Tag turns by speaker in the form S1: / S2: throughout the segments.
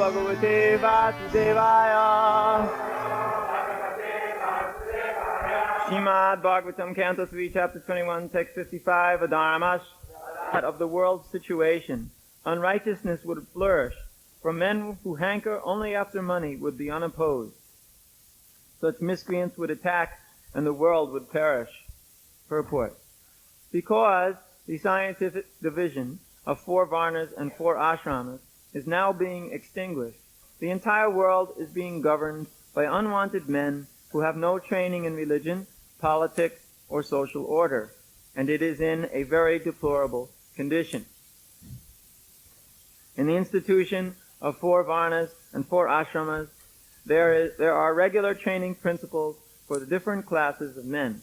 S1: Bhagavate Vasudevaya. Srimad Bhagavatam, Canto 3, Chapter 21, Text 55, Adharmash. Of the world's situation, unrighteousness would flourish, for men who hanker only after money would be unopposed. Such miscreants would attack, and the world would perish. Purport. Because the scientific division of 4 varnas and 4 ashramas is now being extinguished, the entire world is being governed by unwanted men who have no training in religion, politics, or social order, and it is in a very deplorable condition. In the institution of 4 varnas and 4 ashramas, there are regular training principles for the different classes of men.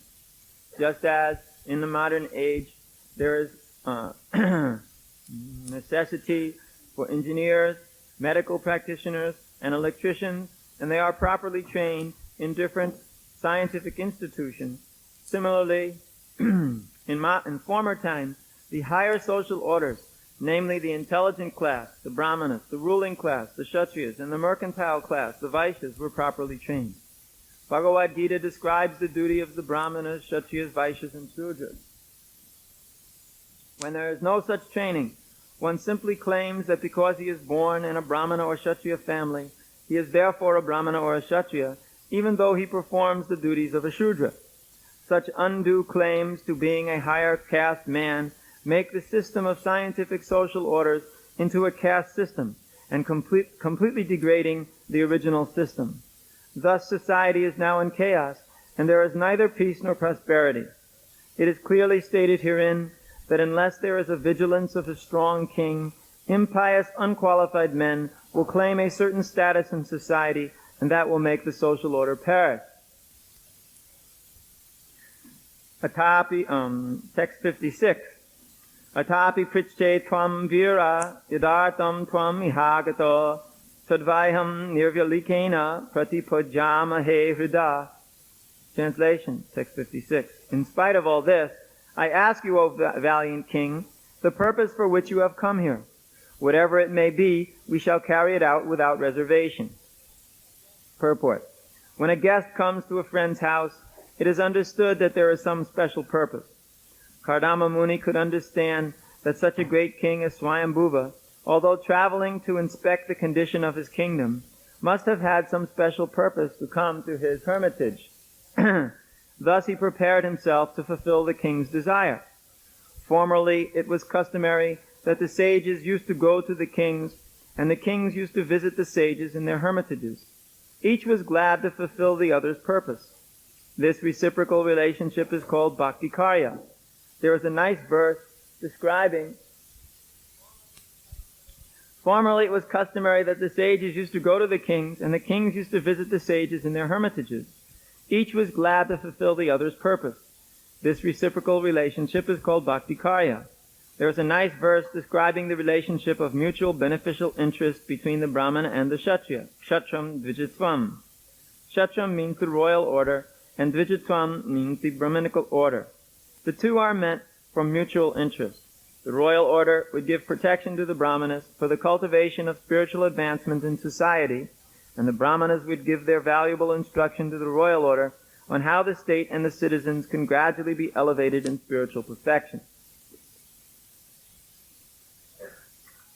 S1: Just as in the modern age there is necessity for engineers, medical practitioners, and electricians, and they are properly trained in different scientific institutions. Similarly, in former times, the higher social orders, namely the intelligent class, the brahmanas, the ruling class, the kshatriyas, and the mercantile class, the vaishyas, were properly trained. Bhagavad Gita describes the duty of the brahmanas, kshatriyas, vaishyas, and sudras. When there is no such training, one simply claims that because he is born in a brahmana or kshatriya family, he is therefore a brahmana or a kshatriya, even though he performs the duties of a shudra. Such undue claims to being a higher caste man make the system of scientific social orders into a caste system and completely degrading the original system. Thus society is now in chaos, and there is neither peace nor prosperity. It is clearly stated herein that unless there is a vigilance of a strong king, impious, unqualified men will claim a certain status in society, and that will make the social order perish. Text 56. Atapi prichte tvam vira yadartam tvam ihagato tadvayam nirvyalikena pratipajamahe hrida. Translation, text 56. In spite of all this, I ask you, O valiant king, the purpose for which you have come here. Whatever it may be, we shall carry it out without reservation. Purport. When a guest comes to a friend's house, it is understood that there is some special purpose. Kardama Muni could understand that such a great king as Swayambhuva, although traveling to inspect the condition of his kingdom, must have had some special purpose to come to his hermitage. Thus he prepared himself to fulfill the king's desire. Formerly, it was customary that the sages used to go to the kings, and the kings used to visit the sages in their hermitages. Each was glad to fulfill the other's purpose. This reciprocal relationship is called bhakti karya. There is a nice verse describing, formerly it was customary that the sages used to go to the kings, and the kings used to visit the sages in their hermitages. Each was glad to fulfill the other's purpose. This reciprocal relationship is called bhakti karya. There is a nice verse describing the relationship of mutual beneficial interest between the brahmana and the kshatriya. Kshatram dvijitvam. Kshatram means the royal order, and dvijitvam means the brahminical order. The two are meant for mutual interest. The royal order would give protection to the brahmanas for the cultivation of spiritual advancement in society, and the brahmanas would give their valuable instruction to the royal order on how the state and the citizens can gradually be elevated in spiritual perfection.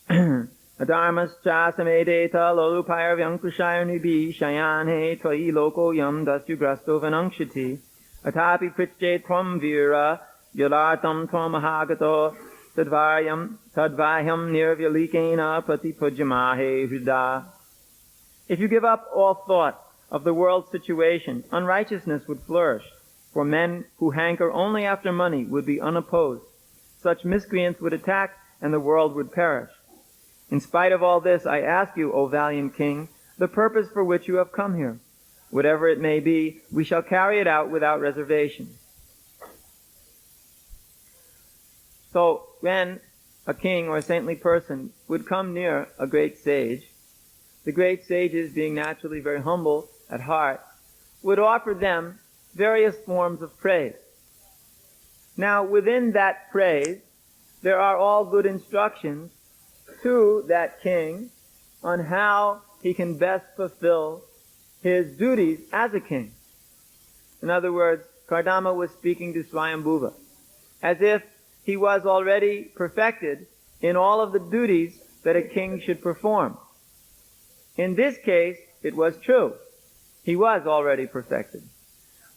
S1: Adharmascha samedeta lolupayar vyankushayar nibi shayane tvai loko yam dasyugrasto vanangshiti atapi priche tvam vira yalartam tvam ahagato tadvayam nirvyalikena pratipajamahe hrida. If you give up all thought of the world's situation, unrighteousness would flourish, for men who hanker only after money would be unopposed. Such miscreants would attack, and the world would perish. In spite of all this, I ask you, O valiant king, the purpose for which you have come here. Whatever it may be, we shall carry it out without reservation. So, when a king or a saintly person would come near a great sage, the great sages, being naturally very humble at heart, would offer them various forms of praise. Now, within that praise, there are all good instructions to that king on how he can best fulfill his duties as a king. In other words, Kardama was speaking to Swayambhuva as if he was already perfected in all of the duties that a king should perform. In this case, it was true. He was already perfected.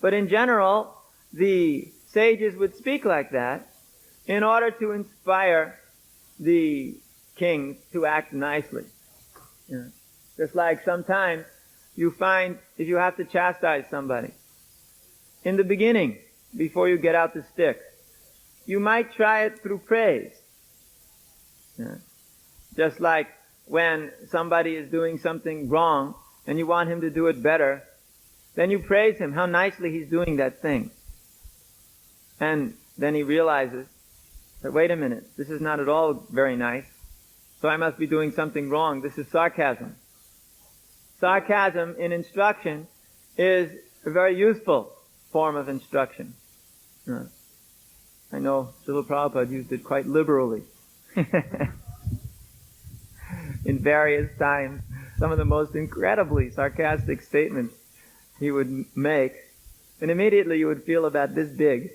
S1: But in general, the sages would speak like that in order to inspire the kings to act nicely. Just like sometimes you find if you have to chastise somebody, in the beginning, before you get out the stick, you might try it through praise. Just like when somebody is doing something wrong and you want him to do it better, then you praise him, how nicely he's doing that thing. And then he realizes that, wait a minute, this is not at all very nice, so I must be doing something wrong. This is sarcasm. Sarcasm in instruction is a very useful form of instruction. I know Srila Prabhupada used it quite liberally. In various times, some of the most incredibly sarcastic statements he would make, and immediately you would feel about this big.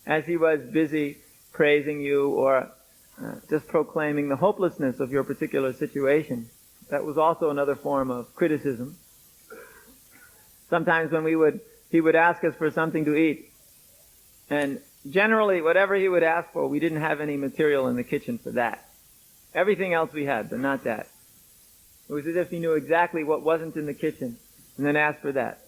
S1: As he was busy praising you or just proclaiming the hopelessness of your particular situation. That was also another form of criticism. Sometimes when he would ask us for something to eat, and generally whatever he would ask for, we didn't have any material in the kitchen for that. Everything else we had, but not that. It was as if he knew exactly what wasn't in the kitchen, and then asked for that.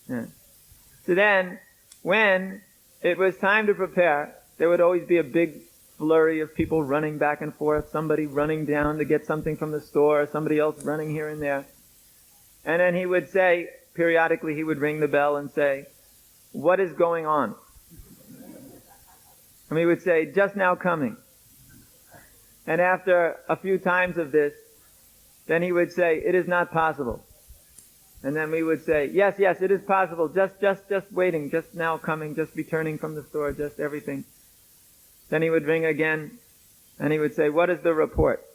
S1: So then, when it was time to prepare, there would always be a big flurry of people running back and forth, somebody running down to get something from the store, somebody else running here and there. And then he would say, periodically he would ring the bell and say, "What is going on?" And he would say, "Just now coming." And after a few times of this, then he would say, "It is not possible." And then we would say, yes, it is possible, just waiting, just now coming, just returning from the store, just everything. Then he would ring again, and he would say, "What is the report?"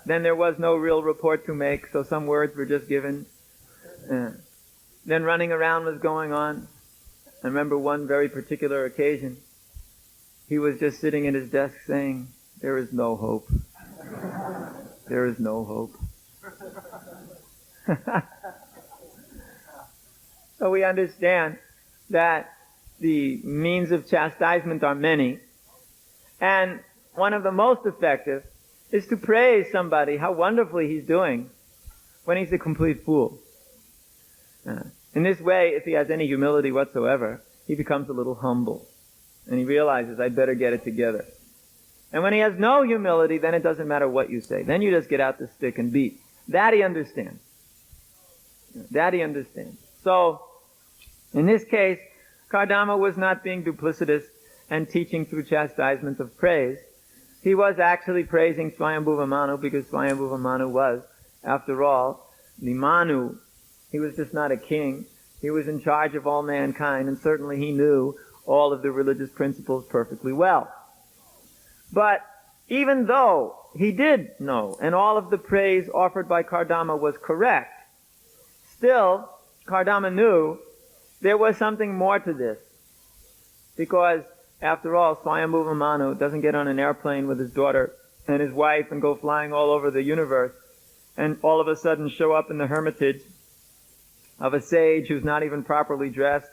S1: Then there was no real report to make, so some words were just given. Then running around was going on. I remember one very particular occasion. He was just sitting at his desk saying, "There is no hope. There is no hope." So we understand that the means of chastisement are many, and one of the most effective is to praise somebody how wonderfully he's doing when he's a complete fool. In this way, if he has any humility whatsoever, he becomes a little humble, and he realizes, I'd better get it together. And when he has no humility, then it doesn't matter what you say. Then you just get out the stick and beat. That he understands. So, in this case, Kardama was not being duplicitous and teaching through chastisement of praise. He was actually praising Swayambhuva Manu because Swayambhuva Manu was, after all, the Manu. He was just not a king. He was in charge of all mankind, and certainly he knew all of the religious principles perfectly well. But even though he did know, and all of the praise offered by Kardama was correct, still, Kardama knew there was something more to this. Because, after all, Swayambhuva Manu doesn't get on an airplane with his daughter and his wife and go flying all over the universe and all of a sudden show up in the hermitage of a sage who's not even properly dressed,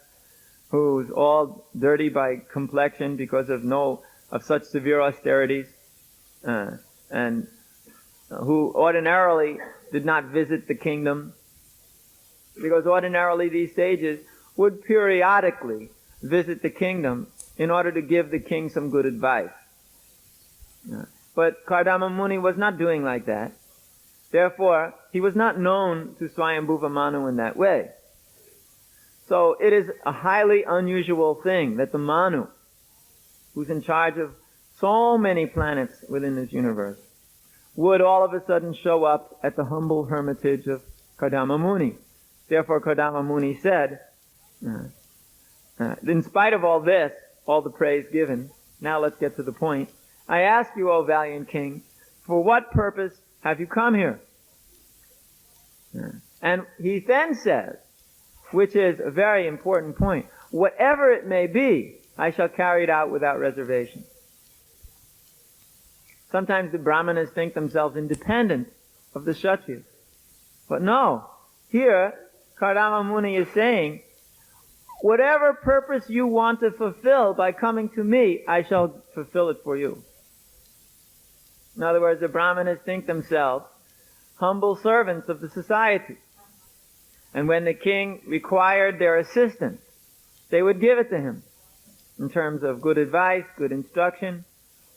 S1: who's all dirty by complexion because of such severe austerities, and who ordinarily did not visit the kingdom. Because ordinarily these sages would periodically visit the kingdom in order to give the king some good advice. But Kardama Muni was not doing like that. Therefore, he was not known to Swayambhuva Manu in that way. So it is a highly unusual thing that the Manu, who's in charge of so many planets within this universe, would all of a sudden show up at the humble hermitage of Kardama Muni. Therefore, Kardama Muni said, in spite of all this, all the praise given, now let's get to the point. I ask you, O valiant king, For what purpose have you come here? And he then says, which is a very important point, whatever it may be, I shall carry it out without reservation. Sometimes the Brahmanas think themselves independent of the Kshatriyas. But no, here, Kardama Muni is saying, whatever purpose you want to fulfill by coming to me, I shall fulfill it for you. In other words, the Brahmanas think themselves humble servants of the society. And when the king required their assistance, they would give it to him in terms of good advice, good instruction,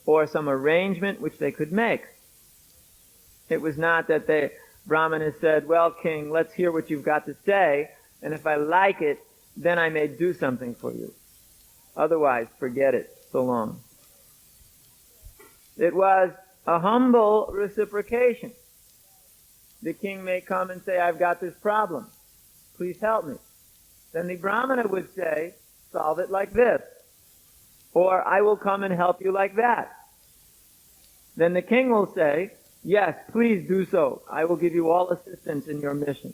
S1: or some arrangement which they could make. It was not that the Brahmanas said, well, king, let's hear what you've got to say, and if I like it, then I may do something for you. Otherwise, forget it. So long. It was a humble reciprocation. The king may come and say, I've got this problem. Please help me. Then the Brahmana would say, solve it like this. Or I will come and help you like that. Then the king will say, yes, please do so. I will give you all assistance in your mission.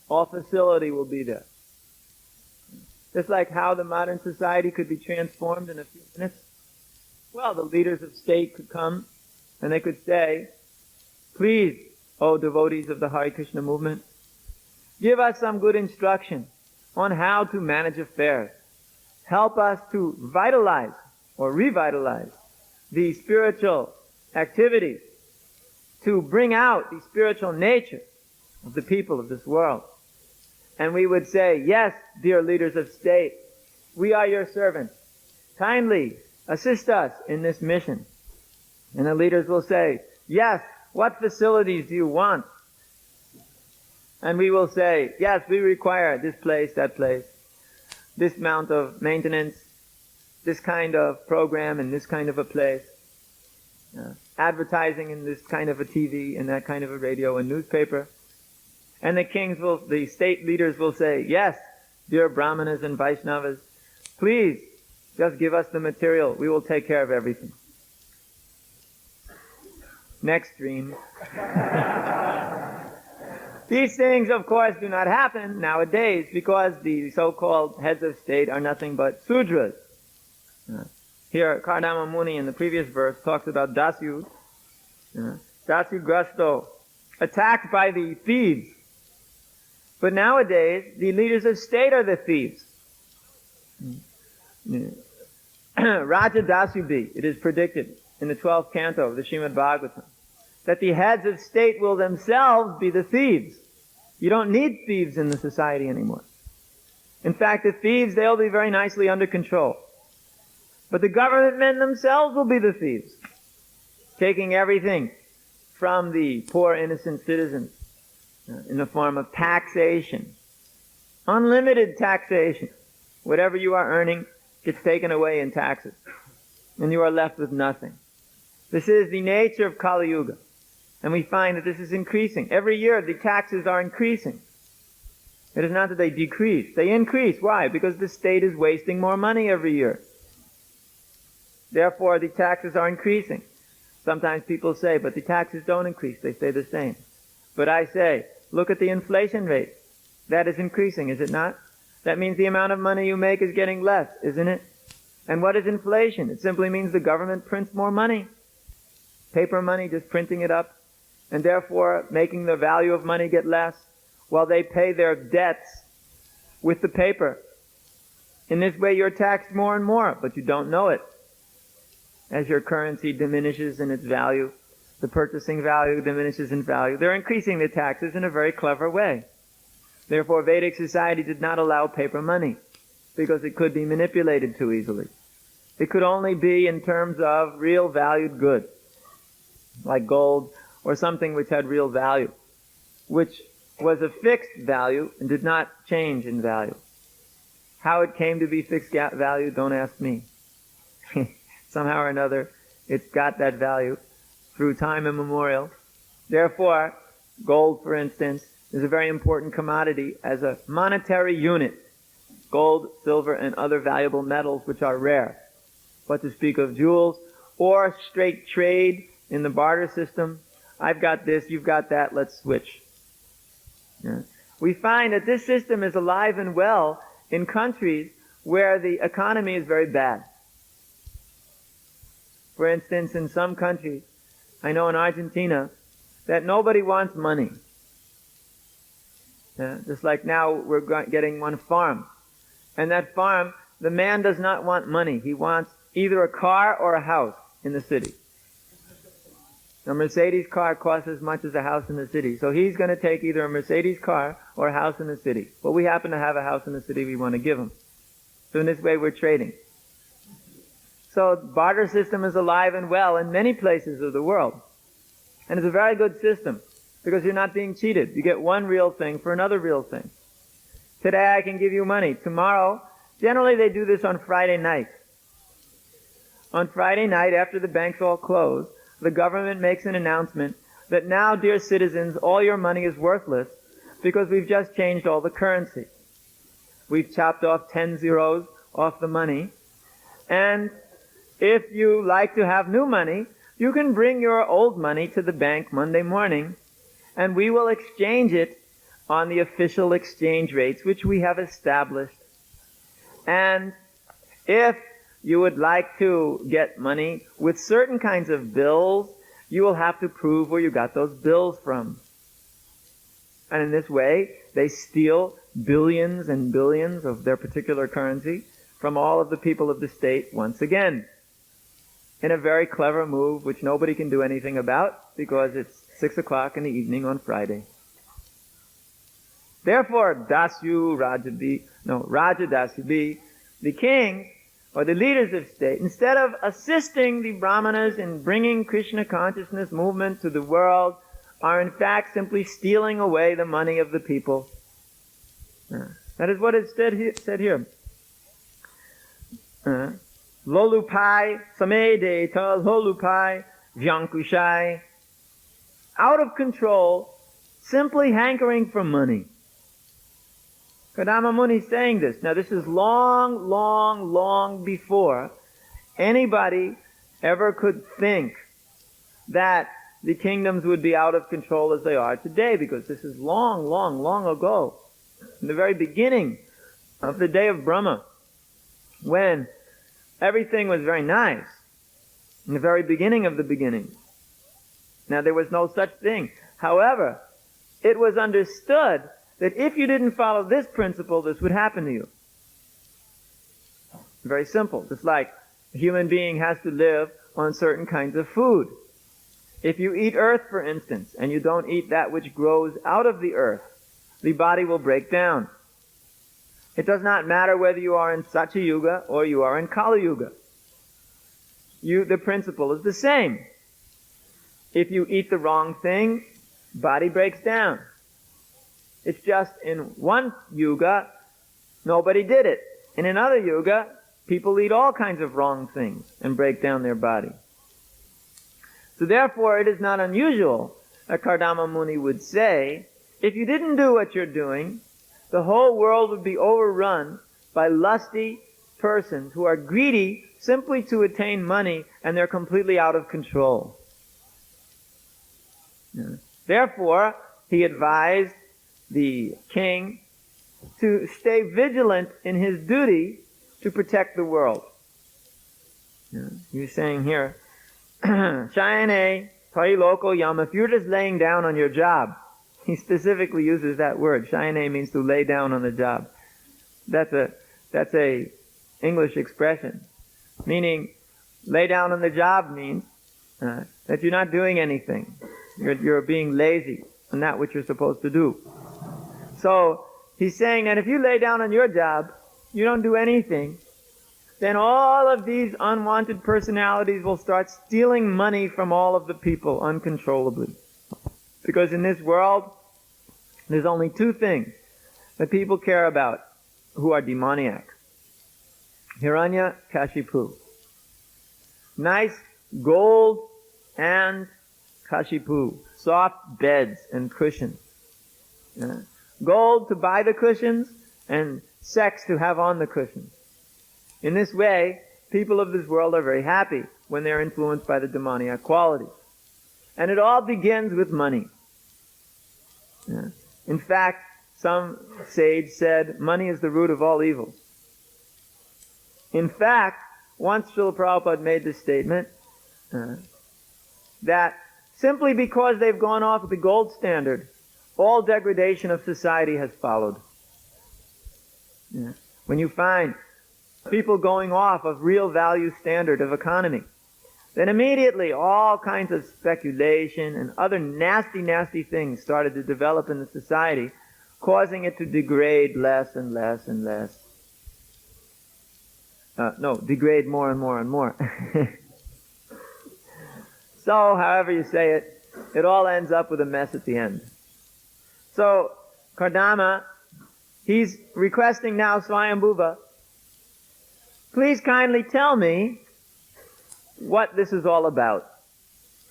S1: All facility will be there. Just like how the modern society could be transformed in a few minutes. Well, the leaders of state could come and they could say, please, O devotees of the Hare Krishna movement, give us some good instruction on how to manage affairs. Help us to vitalize or revitalize the spiritual activities, to bring out the spiritual nature of the people of this world. And we would say, yes, dear leaders of state, we are your servants. Kindly assist us in this mission. And the leaders will say, yes, what facilities do you want? And we will say, yes, we require this place, that place, this amount of maintenance, this kind of program in this kind of a place, advertising in this kind of a TV and that kind of a radio and newspaper. And the state leaders will say, yes, dear Brahmanas and Vaishnavas, please just give us the material. We will take care of everything. Next dream. These things, of course, do not happen nowadays because the so-called heads of state are nothing but Sudras. Here, Kardama Muni in the previous verse talks about Dasyu, Dasyu Grasto, attacked by the thieves. But nowadays, the leaders of state are the thieves. Raja Dasyubhi, it is predicted in the 12th canto of the Srimad Bhagavatam, that the heads of state will themselves be the thieves. You don't need thieves in the society anymore. In fact, the thieves, they'll be very nicely under control. But the government men themselves will be the thieves, taking everything from the poor innocent citizens in the form of taxation. Unlimited taxation. Whatever you are earning gets taken away in taxes. And you are left with nothing. This is the nature of Kali Yuga. And we find that this is increasing. Every year the taxes are increasing. It is not that they decrease. They increase. Why? Because the state is wasting more money every year. Therefore the taxes are increasing. Sometimes people say, but the taxes don't increase. They stay the same. But I say, look at the inflation rate. That is increasing, is it not? That means the amount of money you make is getting less, isn't it? And what is inflation? It simply means the government prints more money. Paper money, just printing it up, and therefore making the value of money get less, while they pay their debts with the paper. In this way you're taxed more and more, but you don't know it. As your currency diminishes in its value, the purchasing value diminishes in value. They're increasing the taxes in a very clever way. Therefore, Vedic society did not allow paper money, because it could be manipulated too easily. It could only be in terms of real valued goods, like gold or something which had real value, which was a fixed value and did not change in value. How it came to be fixed value, don't ask me. Somehow or another, it's got that value through time immemorial. Therefore, gold, for instance, is a very important commodity as a monetary unit. Gold, silver, and other valuable metals which are rare. What to speak of jewels or straight trade in the barter system. I've got this, you've got that, let's switch. Yeah. We find that this system is alive and well in countries where the economy is very bad. For instance, in some countries, I know in Argentina, that nobody wants money. Just like now we're getting one farm. And that farm, the man does not want money. He wants either a car or a house in the city. A Mercedes car costs as much as a house in the city. So he's going to take either a Mercedes car or a house in the city. Well, we happen to have a house in the city we want to give him. So in this way we're trading. So barter system is alive and well in many places of the world. And it's a very good system because you're not being cheated. You get one real thing for another real thing. Today I can give you money. Tomorrow, generally they do this on Friday night. On Friday night, after the banks all close, the government makes an announcement that now, dear citizens, all your money is worthless because we've just changed all the currency. We've chopped off 10 zeros off the money. And if you like to have new money, you can bring your old money to the bank Monday morning, and we will exchange it on the official exchange rates, which we have established. And if you would like to get money with certain kinds of bills, you will have to prove where you got those bills from. And in this way, they steal billions and billions of their particular currency from all of the people of the state once again. In a very clever move which nobody can do anything about because it's 6 o'clock in the evening on Friday. Therefore, Raja Dasyu, the king, or the leaders of state, instead of assisting the Brahmanas in bringing Krishna consciousness movement to the world, are in fact simply stealing away the money of the people. That is what is said here. Lolupai, samedeta, lolupai, vyankushai. Out of control, simply hankering for money. Kardama Muni is saying this. Now this is long, long, long before anybody ever could think that the kingdoms would be out of control as they are today, because this is long, long, long ago. In the very beginning of the day of Brahma, when everything was very nice. In the very beginning of the beginning. Now there was no such thing. However, it was understood that if you didn't follow this principle, this would happen to you. Very simple. Just like a human being has to live on certain kinds of food. If you eat earth, for instance, and you don't eat that which grows out of the earth, the body will break down. It does not matter whether you are in Satya Yuga or you are in Kali Yuga. The principle is the same. If you eat the wrong thing, body breaks down. It's just in one yuga, nobody did it. In another yuga, people eat all kinds of wrong things and break down their body. So therefore, it is not unusual that Kardama Muni would say, if you didn't do what you're doing, the whole world would be overrun by lusty persons who are greedy simply to attain money, and they're completely out of control. Therefore, he advised the king to stay vigilant in his duty to protect the world. He's saying here, Shayane Pai Loko Yam, if you're just laying down on your job, he specifically uses that word. Shayane means to lay down on the job. That's a English expression. Meaning, lay down on the job means that you're not doing anything. You're being lazy on that which you're supposed to do. So, he's saying that if you lay down on your job, you don't do anything, then all of these unwanted personalities will start stealing money from all of the people uncontrollably. Because in this world, there's only two things that people care about who are demoniac. Hiranya Kashipu. Nice gold and Kashipu. Soft beds and cushions. Gold to buy the cushions and sex to have on the cushions. In this way, people of this world are very happy when they're influenced by the demoniac qualities. And it all begins with money. Yeah. In fact, some sage said, money is the root of all evil. In fact, once Srila Prabhupada made this statement, that simply because they've gone off the gold standard, all degradation of society has followed. Yeah. When you find people going off of real value standard of economy, then immediately all kinds of speculation and other nasty, nasty things started to develop in the society, causing it to degrade less and less and less. Degrade more and more and more. So, however you say it, it all ends up with a mess at the end. So, Kardama, he's requesting now Swayambhuva, please kindly tell me what this is all about.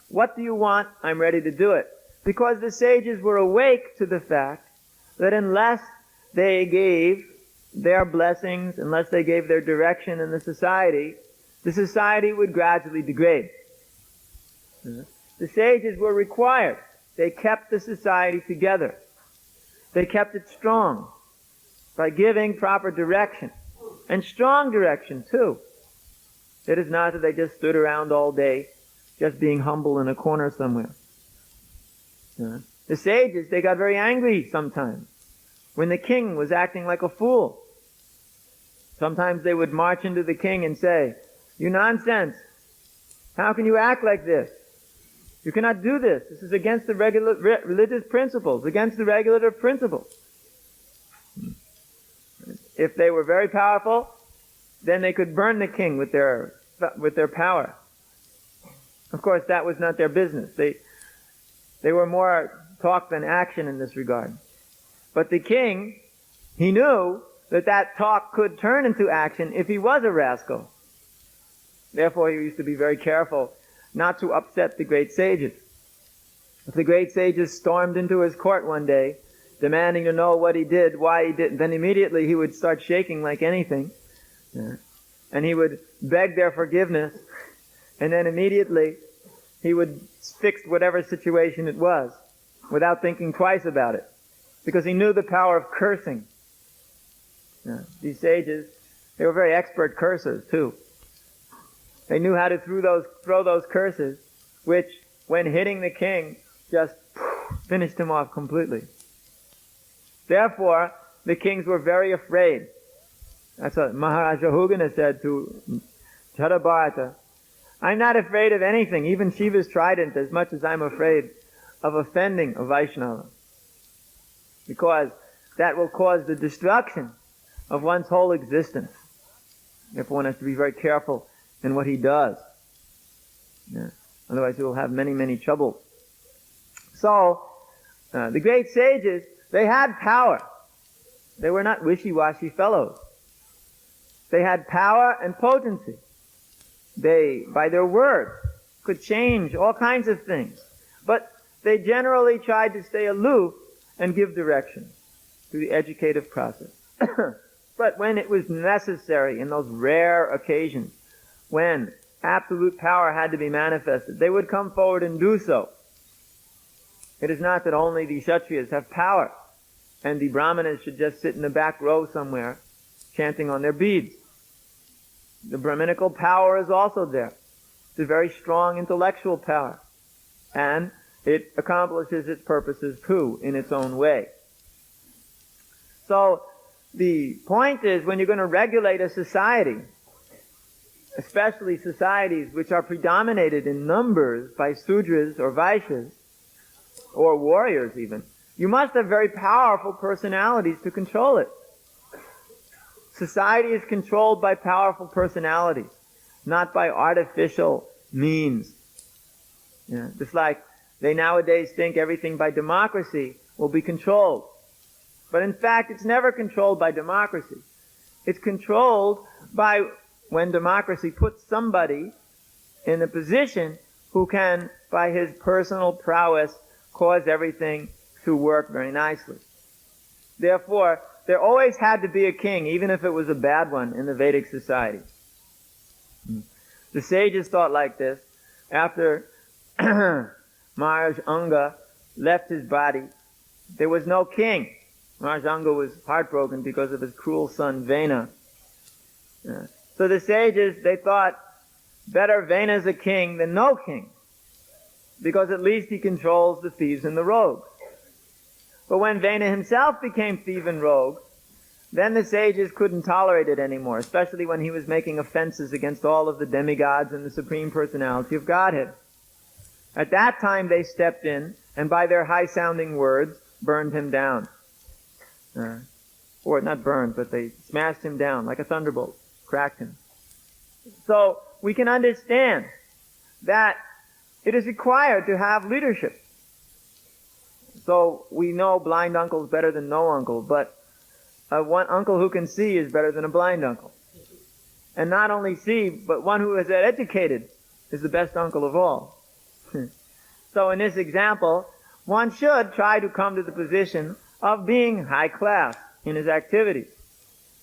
S1: What do you want? I'm ready to do it. Because the sages were awake to the fact that unless they gave their blessings, unless they gave their direction in the society would gradually degrade. The sages were required. They kept the society together. They kept it strong by giving proper direction. And strong direction, too. It is not that they just stood around all day, just being humble in a corner somewhere. The sages, they got very angry sometimes when the king was acting like a fool. Sometimes they would march into the king and say, "You nonsense! How can you act like this? You cannot do this. This is against the religious principles, against the regulative principles." If they were very powerful, then they could burn the king with their power. Of course, that was not their business. They were more talk than action in this regard. But the king, he knew that talk could turn into action if he was a rascal. Therefore, he used to be very careful not to upset the great sages. If the great sages stormed into his court one day, demanding to know what he did, why he did, then immediately he would start shaking like anything. And he would beg their forgiveness, and then immediately he would fix whatever situation it was without thinking twice about it, because he knew the power of cursing. These sages, they were very expert cursers too. They knew how to throw those curses, which, when hitting the king, just finished him off completely. Therefore, the kings were very afraid. That's what Maharaja Hugana said to Chadabharata. "I'm not afraid of anything, even Shiva's trident, as much as I'm afraid of offending a Vaishnava. Because that will cause the destruction of one's whole existence. Therefore, one has to be very careful in what he does. Otherwise, he will have many, many troubles." So, the great sages, they had power. They were not wishy-washy fellows. They had power and potency. They, by their words, could change all kinds of things. But they generally tried to stay aloof and give direction through the educative process. But when it was necessary, in those rare occasions, when absolute power had to be manifested, they would come forward and do so. It is not that only the Kshatriyas have power, and the Brahmanas should just sit in the back row somewhere, chanting on their beads. The Brahminical power is also there. It's a very strong intellectual power. And it accomplishes its purposes too, in its own way. So, the point is, when you're going to regulate a society, especially societies which are predominated in numbers by Sudras or Vaishyas, or warriors even, you must have very powerful personalities to control it. Society is controlled by powerful personalities, not by artificial means. Just like they nowadays think everything by democracy will be controlled. But in fact, it's never controlled by democracy. It's controlled by when democracy puts somebody in a position who can, by his personal prowess, cause everything to work very nicely. Therefore, there always had to be a king, even if it was a bad one, in the Vedic society. The sages thought like this. After Maharaj Anga left his body, there was no king. Maharaj Anga was heartbroken because of his cruel son Vena. So the sages, they thought, better Vena's a king than no king, because at least he controls the thieves and the rogues. But when Vena himself became thief and rogue, then the sages couldn't tolerate it anymore, especially when he was making offenses against all of the demigods and the Supreme Personality of Godhead. At that time they stepped in, and by their high-sounding words, burned him down. Or not burned, but they smashed him down like a thunderbolt, cracked him. So we can understand that it is required to have leadership. So we know blind uncle is better than no uncle, but one uncle who can see is better than a blind uncle. And not only see, but one who is educated is the best uncle of all. So in this example, one should try to come to the position of being high class in his activities.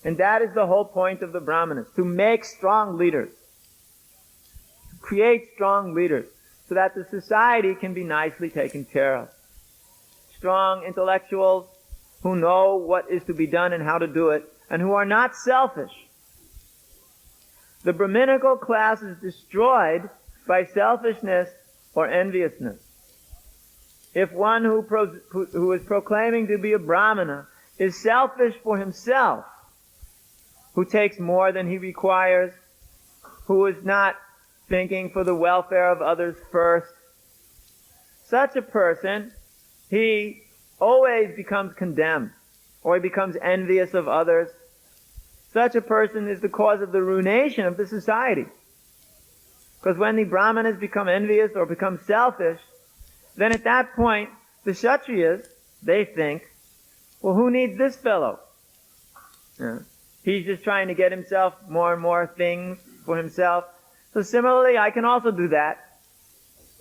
S1: And that is the whole point of the Brahmanas, to make strong leaders, to create strong leaders, so that the society can be nicely taken care of. Strong intellectuals who know what is to be done and how to do it, and who are not selfish. The Brahminical class is destroyed by selfishness or enviousness. If one who is proclaiming to be a Brahmana is selfish for himself, who takes more than he requires, who is not thinking for the welfare of others first, such a person, he always becomes condemned, or he becomes envious of others. Such a person is the cause of the ruination of the society. Because when the Brahmanas become envious or become selfish, then at that point, the Kshatriyas, they think, well, who needs this fellow? He's just trying to get himself more and more things for himself. So similarly, I can also do that.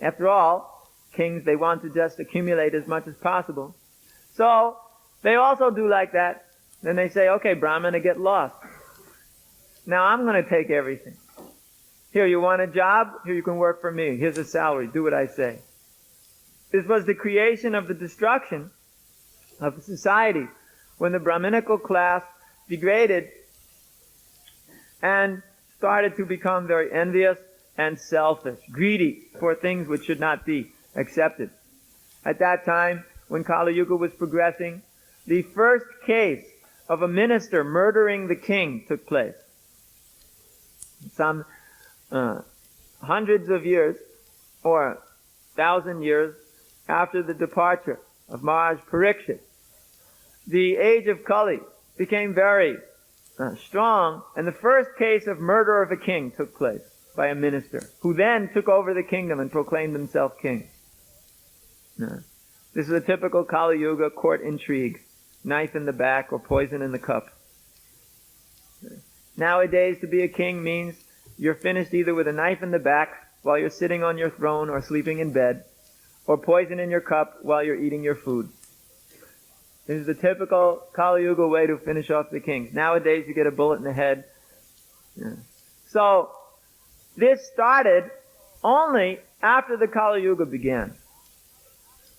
S1: After all, kings, they want to just accumulate as much as possible. So they also do like that. Then they say, okay, Brahmana, get lost. Now I'm going to take everything. Here, you want a job? Here, you can work for me. Here's a salary. Do what I say. This was the creation of the destruction of society when the Brahminical class degraded and started to become very envious and selfish, greedy for things which should not be accepted. At that time, when Kali Yuga was progressing, the first case of a minister murdering the king took place. Some hundreds of years, or 1,000 years, after the departure of Maharaj Parikshit, the age of Kali became very strong, and the first case of murder of a king took place by a minister, who then took over the kingdom and proclaimed himself king. This is a typical Kali Yuga court intrigue. Knife in the back or poison in the cup. Nowadays, to be a king means you're finished either with a knife in the back while you're sitting on your throne or sleeping in bed, or poison in your cup while you're eating your food. This is the typical Kali Yuga way to finish off the king. Nowadays, you get a bullet in the head. So, this started only after the Kali Yuga began.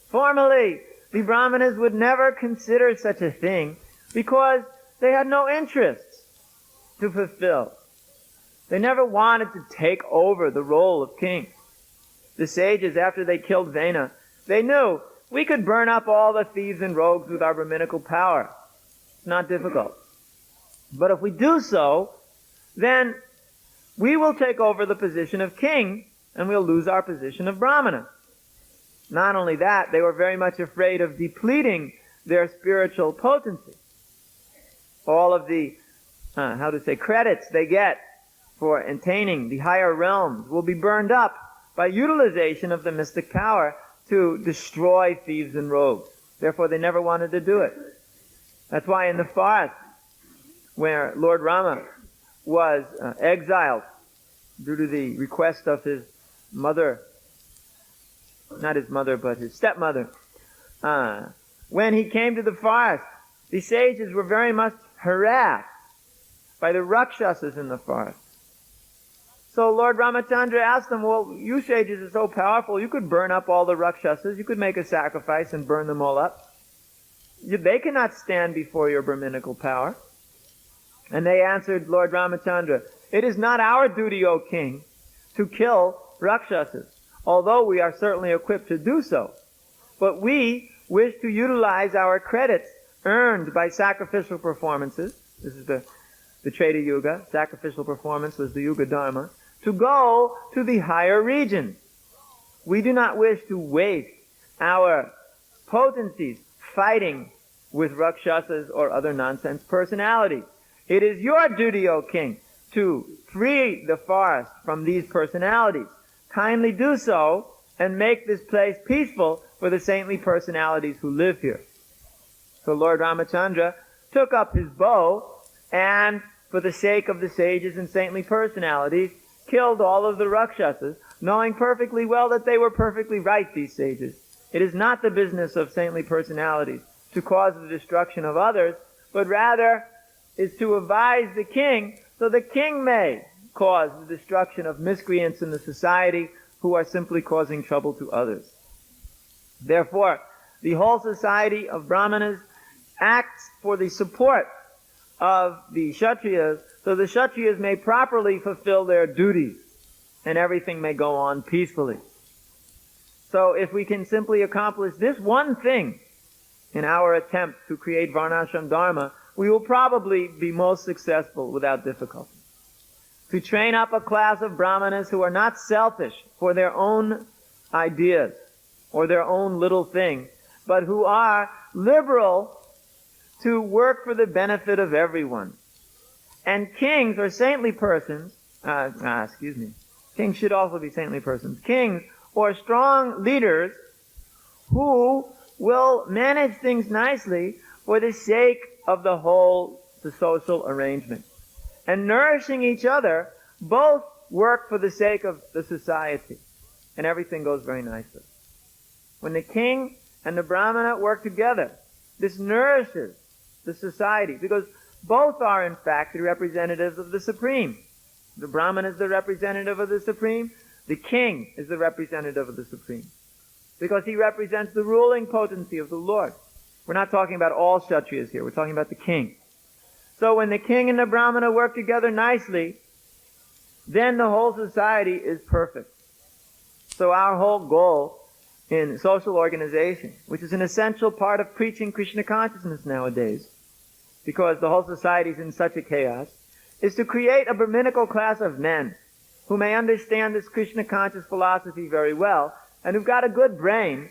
S1: Formerly, the Brahmanas would never consider such a thing because they had no interests to fulfill. They never wanted to take over the role of king. The sages, after they killed Vena, they knew we could burn up all the thieves and rogues with our Brahminical power. It's not difficult. But if we do so, then we will take over the position of king and we'll lose our position of Brahmana. Not only that, they were very much afraid of depleting their spiritual potency. All of the, credits they get for attaining the higher realms will be burned up by utilization of the mystic power to destroy thieves and rogues. Therefore, they never wanted to do it. That's why in the forest, where Lord Rama was exiled due to the request of his mother, not his mother, but his stepmother. When he came to the forest, the sages were very much harassed by the Rakshasas in the forest. So Lord Ramachandra asked them, well, you sages are so powerful, you could burn up all the Rakshasas, you could make a sacrifice and burn them all up. They cannot stand before your Brahminical power. And they answered Lord Ramachandra, it is not our duty, O king, to kill Rakshasas, although we are certainly equipped to do so. But we wish to utilize our credits earned by sacrificial performances. This is the Treta Yuga. Sacrificial performance was the Yuga Dharma. To go to the higher regions. We do not wish to waste our potencies fighting with Rakshasas or other nonsense personalities. It is your duty, O king, to free the forest from these personalities. Kindly do so and make this place peaceful for the saintly personalities who live here. So Lord Ramachandra took up his bow and, for the sake of the sages and saintly personalities, killed all of the Rakshasas, knowing perfectly well that they were perfectly right, these sages. It is not the business of saintly personalities to cause the destruction of others, but rather is to advise the king so the king may cause the destruction of miscreants in the society who are simply causing trouble to others. Therefore, the whole society of Brahmanas acts for the support of the Kshatriyas, so the Kshatriyas may properly fulfill their duties and everything may go on peacefully. So if we can simply accomplish this one thing in our attempt to create Varnashram Dharma, we will probably be most successful without difficulty. To train up a class of Brahmanas who are not selfish for their own ideas or their own little thing, but who are liberal to work for the benefit of everyone. And kings or saintly persons, kings should also be saintly persons, kings or strong leaders who will manage things nicely for the sake of the social arrangement. And nourishing each other, both work for the sake of the society. And everything goes very nicely. When the king and the Brahmana work together, this nourishes the society, because both are in fact the representatives of the Supreme. The Brahmana is the representative of the Supreme, the king is the representative of the Supreme, because he represents the ruling potency of the Lord. We're not talking about all Kshatriyas here, we're talking about the king. So when the king and the Brahmana work together nicely, then the whole society is perfect. So our whole goal in social organization, which is an essential part of preaching Krishna consciousness nowadays, because the whole society is in such a chaos, is to create a Brahminical class of men who may understand this Krishna conscious philosophy very well, and who've got a good brain,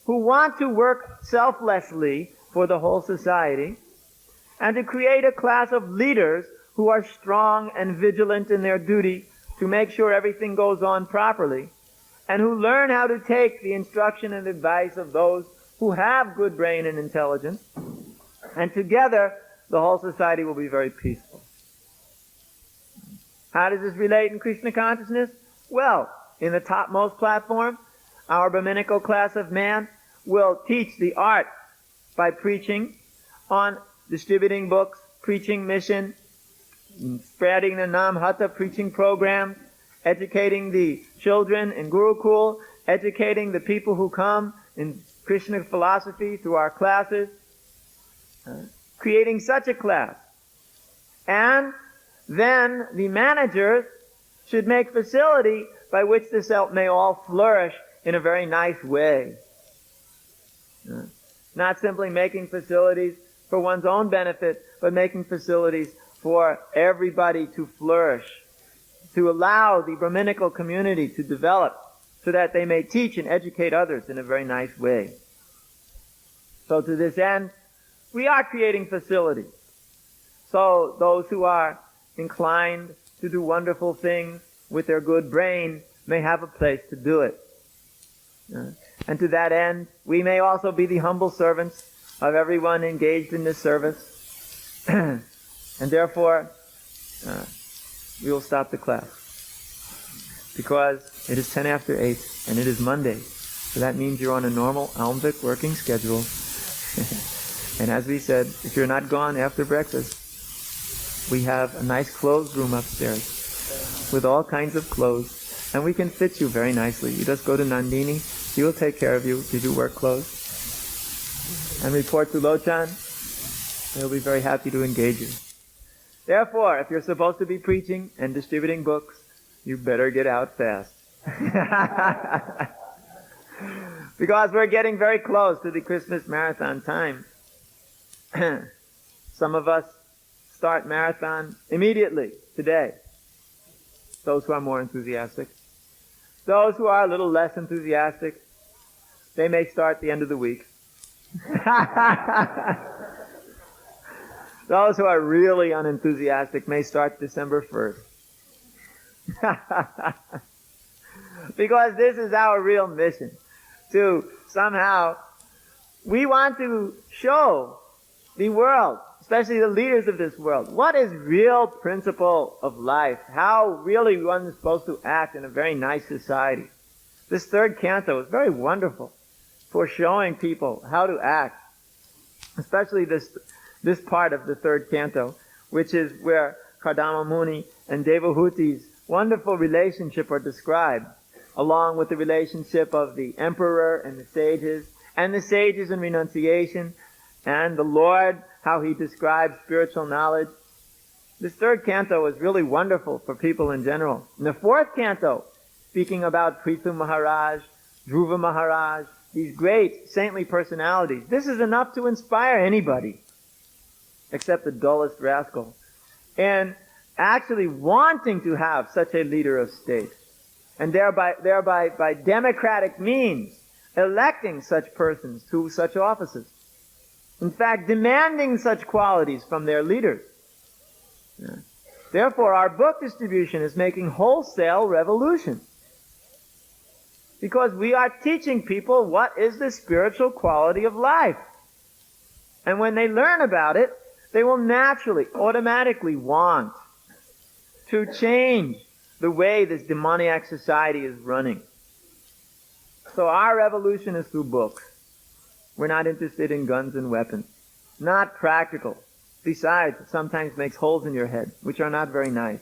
S1: who want to work selflessly for the whole society, and to create a class of leaders who are strong and vigilant in their duty to make sure everything goes on properly, and who learn how to take the instruction and advice of those who have good brain and intelligence, and together the whole society will be very peaceful. How does this relate in Krishna consciousness? Well, in the topmost platform, our Brahminical class of man will teach the art by preaching on distributing books, preaching mission, spreading the Nam Hatha preaching program, educating the children in Gurukul, educating the people who come in Krishna philosophy through our classes, creating such a class. And then the managers should make facility by which this may all flourish in a very nice way. Not simply making facilities for one's own benefit, but making facilities for everybody to flourish, to allow the Brahminical community to develop so that they may teach and educate others in a very nice way. So to this end, we are creating facilities. So those who are inclined to do wonderful things with their good brain may have a place to do it. And to that end, we may also be the humble servants of everyone engaged in this service. And therefore, we will stop the class. Because it is 10 after 8 and it is Monday. So that means you're on a normal Almviks working schedule. And as we said, if you're not gone after breakfast, we have a nice closed room upstairs with all kinds of clothes. And we can fit you very nicely. You just go to Nandini. He will take care of you, give you work clothes. And report to Lochan. He'll be very happy to engage you. Therefore, if you're supposed to be preaching and distributing books, you better get out fast. Because we're getting very close to the Christmas marathon time. Some of us start marathon immediately, today. Those who are more enthusiastic. Those who are a little less enthusiastic, they may start the end of the week. Those who are really unenthusiastic may start December 1st. Because this is our real mission. To somehow, we want to show the world, especially the leaders of this world, what is real principle of life, how really one is supposed to act in a very nice society. This third canto is very wonderful for showing people how to act, especially this part of the third canto, which is where Kardama Muni and Devahuti's wonderful relationship are described, along with the relationship of the emperor and the sages in renunciation, and the Lord, how he describes spiritual knowledge. This third canto is really wonderful for people in general. In the fourth canto, speaking about Prithu Maharaj, Dhruva Maharaj, these great saintly personalities, this is enough to inspire anybody, except the dullest rascal, and actually wanting to have such a leader of state, and thereby by democratic means, electing such persons to such offices. In fact, demanding such qualities from their leaders. Yeah. Therefore, our book distribution is making wholesale revolution. Because we are teaching people what is the spiritual quality of life. And when they learn about it, they will naturally, automatically want to change the way this demoniac society is running. So our revolution is through books. We're not interested in guns and weapons. Not practical. Besides, it sometimes makes holes in your head, which are not very nice.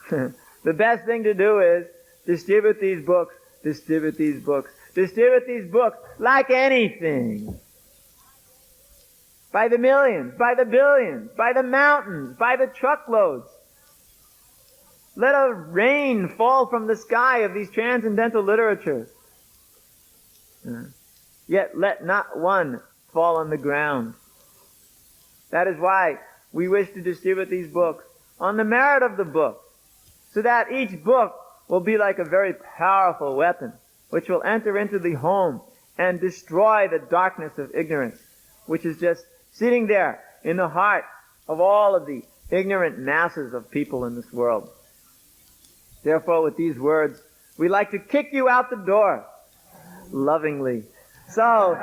S1: The best thing to do is distribute these books, distribute these books, distribute these books like anything. By the millions, by the billions, by the mountains, by the truckloads. Let a rain fall from the sky of these transcendental literatures. Yet let not one fall on the ground. That is why we wish to distribute these books on the merit of the book, so that each book will be like a very powerful weapon, which will enter into the home and destroy the darkness of ignorance, which is just sitting there in the heart of all of the ignorant masses of people in this world. Therefore, with these words, we like to kick you out the door, lovingly. So,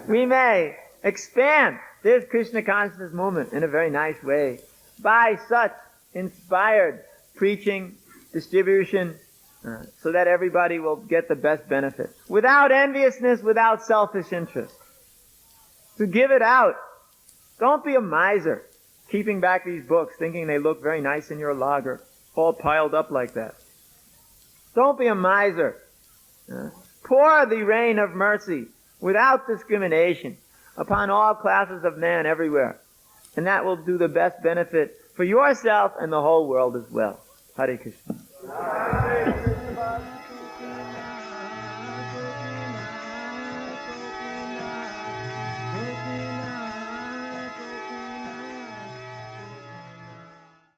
S1: we may expand this Krishna consciousness movement in a very nice way by such inspired preaching, distribution, so that everybody will get the best benefit. Without enviousness, without selfish interest. To give it out. Don't be a miser, keeping back these books, thinking they look very nice in your lager, all piled up like that. Don't be a miser. Pour the rain of mercy without discrimination upon all classes of man everywhere. And that will do the best benefit for yourself and the whole world as well. Hare Krishna.